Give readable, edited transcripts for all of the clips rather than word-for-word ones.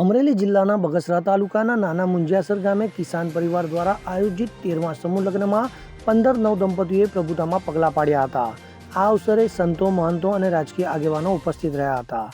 અમરેલી જિલ્લાના બગસરા તાલુકાના નાના મુંજિયાસર ગામે કિસાન પરિવાર દ્વારા આયોજિત 13મા સમૂહ લગ્નમાં 15 નવદંપતીઓએ પ્રભુતામાં પગલાં પાડ્યા હતા. આ અવસરે સંતો, મહંતો અને રાજકીય આગેવાનો ઉપસ્થિત રહ્યા હતા.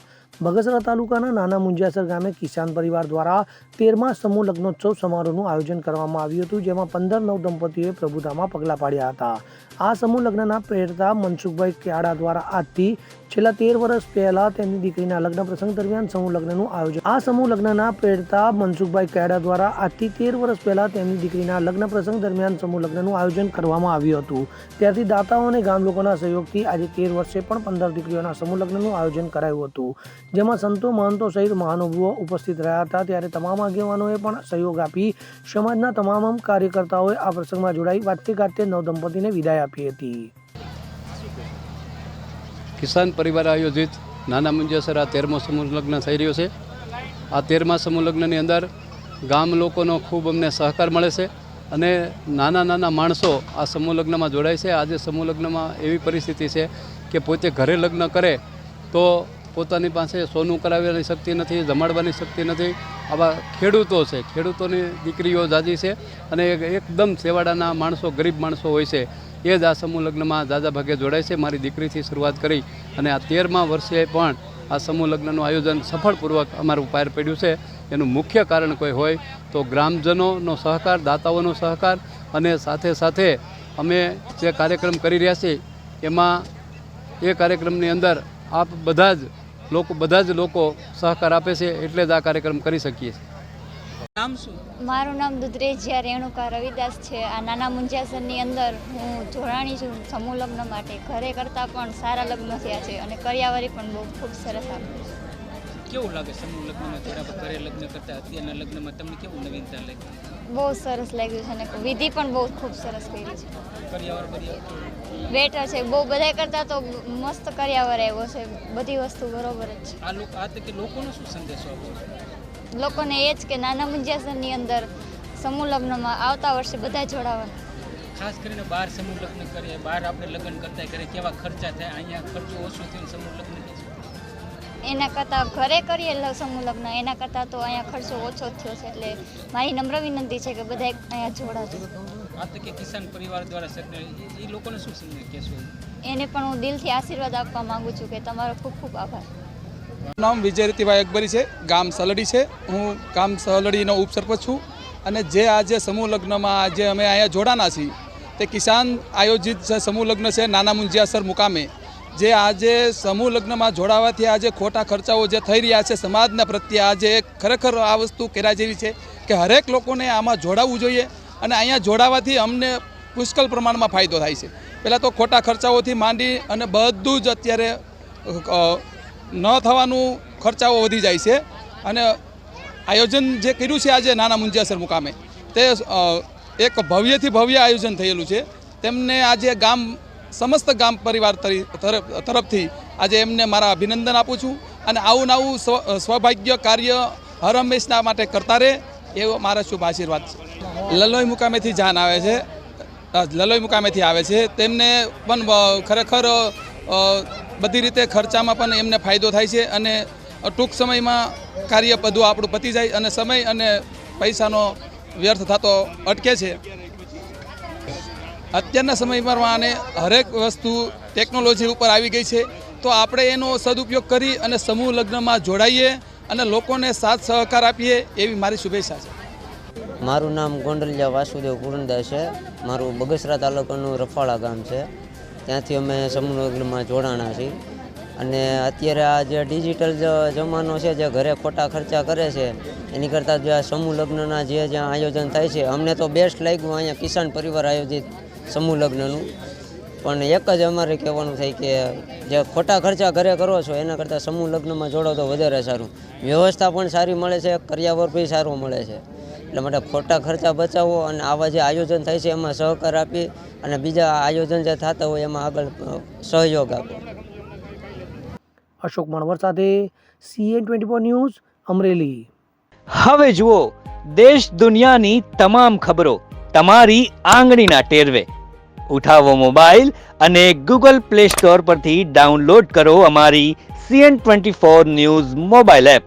બગસરા તાલુકાના નાના મુંજિયાસર ગામે કિસાન પરિવાર દ્વારા 13મા સમૂહ લગ્નોત્સવ સમારોહનું આયોજન કરવામાં આવ્યું હતું, જેમાં 15 નવદંપતીઓએ પ્રભુતામાં પગલાં પાડ્યા હતા. આ સમૂહ લગ્નના પ્રેરતા મનસુખભાઈ ક્યાડા દ્વારા આજથી છેલ્લા 13 વર્ષ પહેલા તેમની દીકરીના લગ્ન પ્રસંગ દરમિયાન સમૂહ લગ્નનું આયોજન. આ સમૂહ લગ્નના પ્રેરતા મનસુખભાઈ ક્યાડા દ્વારા આજથી 13 વર્ષ પહેલા તેમની દીકરીના લગ્ન પ્રસંગ દરમિયાન સમૂહ લગ્નનું આયોજન કરવામાં આવ્યું હતું. ત્યારથી દાતાઓ અને ગામ લોકોના સહયોગથી આજે 13 વર્ષે પણ 15 દીકરીઓના સમૂહ લગ્નનું આયોજન કરાયું હતું, જેમાં સંતો, મહંતો સહિત મહાનુભાવો ઉપસ્થિત રહ્યા હતા. ત્યારે તમામ આગેવાનોએ પણ સહયોગ આપી સમાજના તમામ કાર્યકર્તાઓએ આ પ્રસંગમાં જોડાઈ વાતે ગાતે નવદંપતીને વિદાય આપી હતી. કિસાન પરિવાર આયોજિત નાના મુંજિયાસર આ 13મો સમૂહ લગ્ન થઈ રહ્યો છે. આ 13મા સમૂહ લગ્નની અંદર ગામ લોકોનો ખૂબ અમને સહકાર મળે છે અને નાના માણસો આ સમૂહ લગ્નમાં જોડાય છે. આજે સમૂહ લગ્નમાં એવી પરિસ્થિતિ છે કે પોતે ઘરે લગ્ન કરે તો પોતાની પાસે સોનું કરાવવાની શક્તિ નથી, જમાડવાની શક્તિ નથી. આવા ખેડૂતો છે, ખેડૂતોની દીકરીઓ જાજી છે અને એકદમ છેવાડાના માણસો, ગરીબ માણસો હોય છે, એ જ આ સમૂહ લગ્નમાં જાજા ભાગે જોડાય છે. મારી દીકરીથી શરૂઆત કરી અને આ 13મા વર્ષે પણ આ સમૂહ લગ્નનું આયોજન સફળપૂર્વક અમારું પાર પડ્યું છે. એનું મુખ્ય કારણ કોઈ હોય તો ગ્રામજનોનો સહકાર, દાતાઓનો સહકાર અને સાથે સાથે અમે જે કાર્યક્રમ કરી રહ્યા છીએ એમાં એ કાર્યક્રમની અંદર આપ બધા જ લોકો સહકાર આપે છે, એટલે જ આ કાર્યક્રમ કરી શકીએ છીએ. નામ શું? મારું નામ દુધરેજિયા રેણુકા રવિદાસ છે. આ નાના મુંજિયાસરની અંદર હું જોડાણી છું સમૂહ લગ્ન માટે. ઘરે કરતાં પણ સારા લગ્ન થયા છે અને કરિયાવરી પણ બહુ ખૂબ સરસ આપી. કેવું લાગે સમૂહ લગ્નમાં થોડા ઘરે લગ્ન કરતા અત્યારના લગ્નમાં તમને કેવું નવીનતા લાગી? બહુ સરસ લાગ્યું છે અને વિધિ પણ બહુ ખૂબ સરસ કરી છે. કરિયાવર બેટર છે, બહુ બધા કરતાં તો મસ્ત કરિયાવર આવ્યો છે. બધી વસ્તુ બરોબર જ છે. આ તકે લોકોનો શું સંદેશો આપો? લોકોને એ જ કે નાના મુંજિયાસરની અંદર સમૂહ લગ્નમાં આવતા વર્ષે બધા જોડાવા. ખાસ કરીને બહાર સમૂહ લગ્ન કરીએ, બહાર આપણે લગ્ન કરતા ઘરે કેવા ખર્ચા થાય, અહીંયા ખર્ચો ઓછો થયો સમૂહ લગ્ન એના કરતાં ઘરે કરીએ સમૂહ લગ્ન એના કરતાં તો અહીંયા ખર્ચો ઓછો થયો છે. એટલે મારી નમ્ર વિનંતી છે કે બધા અહીંયા જોડાજો. આ તકે કિસાન પરિવાર દ્વારા સરકાર એ લોકોને શું સંદેશ કહેશો? એને પણ હું દિલથી આશીર્વાદ આપવા માંગુ છું કે તમારો ખૂબ ખૂબ આભાર. મારું નામ વિજય રીતિભાઈ અકબરી છે, ગામ સલડી છે. હું ગામ સલડીનો ઉપસરપંચ છું અને જે આજે સમૂહ લગ્નમાં આજે અમે અહીંયા જોડાના છીએ તે કિસાન આયોજિત સમૂહ લગ્ન છે નાના મુંજિયાસર મુકામે. જે આજે સમૂહ લગ્નમાં જોડાવાથી આજે ખોટા ખર્ચાઓ જે થઈ રહ્યા છે સમાજના પ્રત્યે, આજે ખરેખર આ વસ્તુ કર્યા જેવી છે કે હરેક લોકોને આમાં જોડાવવું જોઈએ અને અહીંયા જોડાવાથી અમને પુષ્કળ પ્રમાણમાં ફાયદો થાય છે. પહેલાં તો ખોટા ખર્ચાઓથી માંડી અને બધું જ અત્યારે ન થવાનું ખર્ચાઓ વધી જાય છે. અને આયોજન જે કર્યું છે આજે નાના મુંજિયાસર મુકામે તે એક ભવ્યથી ભવ્ય આયોજન થયેલું છે. તેમને આજે સમસ્ત ગામ પરિવાર તરફથી આજે એમને મારા અભિનંદન આપું છું અને આવું સૌભાગ્ય કાર્ય હર હંમેશના માટે કરતા રહે એવો મારા શુભ આશીર્વાદ છે. લલોઈ મુકામેથી જાન આવે છે, લલોઈ મુકામેથી આવે છે. તેમને પણ ખરેખર બધી રીતે ખર્ચામાં પણ એમને ફાયદો થાય છે અને ટૂંક સમયમાં કાર્ય બધું આપણું પતી જાય અને સમય અને પૈસાનો વ્યર્થ થતો અટકે છે. અત્યારના સમયમાં આને હરેક વસ્તુ ટેકનોલોજી ઉપર આવી ગઈ છે, તો આપણે એનો સદુપયોગ કરી અને સમૂહ લગ્નમાં જોડાઈએ અને લોકોને સાથ સહકાર આપીએ એવી મારી શુભેચ્છા છે. મારું નામ ગોંડલિયા વાસુદેવ પૂરણદાસ છે. મારું બગસરા તાલુકાનું રફાળા ગામ છે. ત્યાંથી અમે સમૂહ લગ્નમાં જોડાણા છીએ અને અત્યારે આ જે ડિજિટલ જમાનો છે, જે ઘરે ખોટા ખર્ચા કરે છે એની કરતાં જે આ સમૂહ લગ્નના જ્યાં આયોજન થાય છે અમને તો બેસ્ટ લાગ્યું અહીંયા કિસાન પરિવાર આયોજિત સમૂહ લગ્નનું. પણ એક જ અમારે કહેવાનું થાય કે જે ખોટા ખર્ચા ઘરે કરો છો એના કરતાં સમૂહ લગ્નમાં જોડો તો વધારે સારું. વ્યવસ્થા પણ સારી મળે છે, કરિયાવર પણ સારું મળે છે. એટલે માટે ખોટા ખર્ચા બચાવો અને આવા જે આયોજન થાય છે એમાં સહકાર આપી અને બીજા આયોજન જે થતા હોય એમાં આગળ સહયોગ આપો. અશોક મણવર સાથે CN24 ન્યૂઝ અમરેલી. હવે જુઓ દેશ દુનિયાની તમામ ખબરો તમારી આંગળીના ટેરવે. ઉઠાવો મોબાઈલ અને Google Play Store પરથી ડાઉનલોડ કરો અમારી CN24 ન્યૂઝ મોબાઈલ એપ.